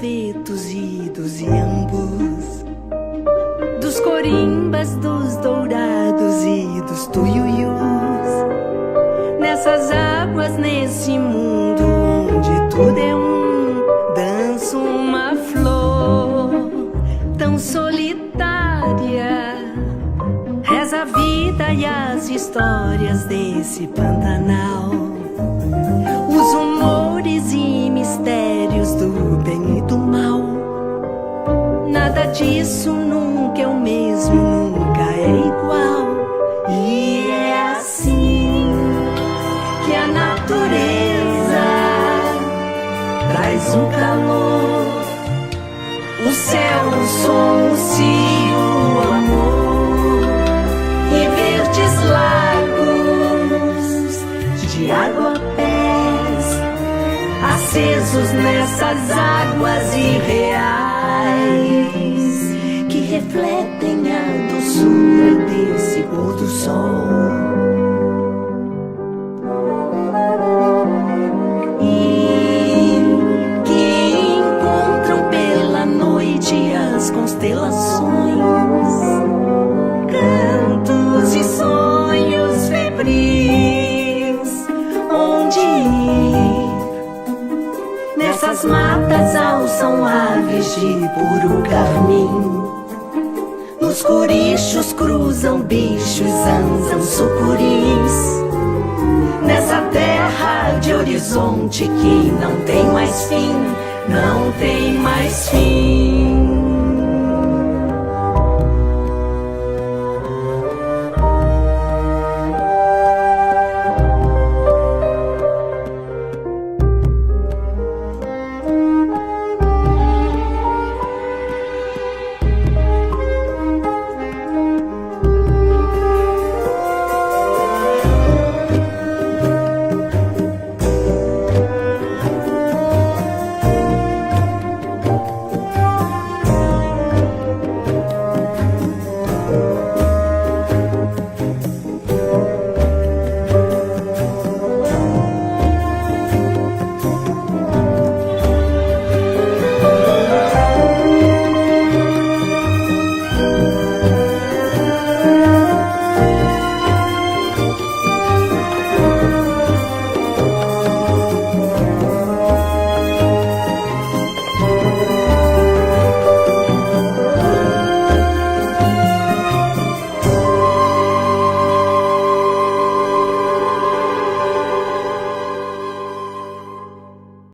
gravetos e dos iambus, dos corimbas, dos dourados e dos tuiuius. Nessas águas, nesse mundo onde tudo é danço uma flor tão solitária. Reza a vida e as histórias desse Pantanal, os humores e mistérios do bem e do mal. Nada disso nunca é o mesmo, nunca é igual. E é assim que a natureza traz um calor, o céu, o som, o cio, o amor, e verdes lagos de água a pés, acesos nessas águas irreais, que refletem a doçura desse pôr do sol. Constelações, cantos e sonhos febris, onde nessas matas alçam aves de puro carmim, nos corichos cruzam bichos, ansam sucuris, nessa terra de horizonte que não tem mais fim, não tem mais fim.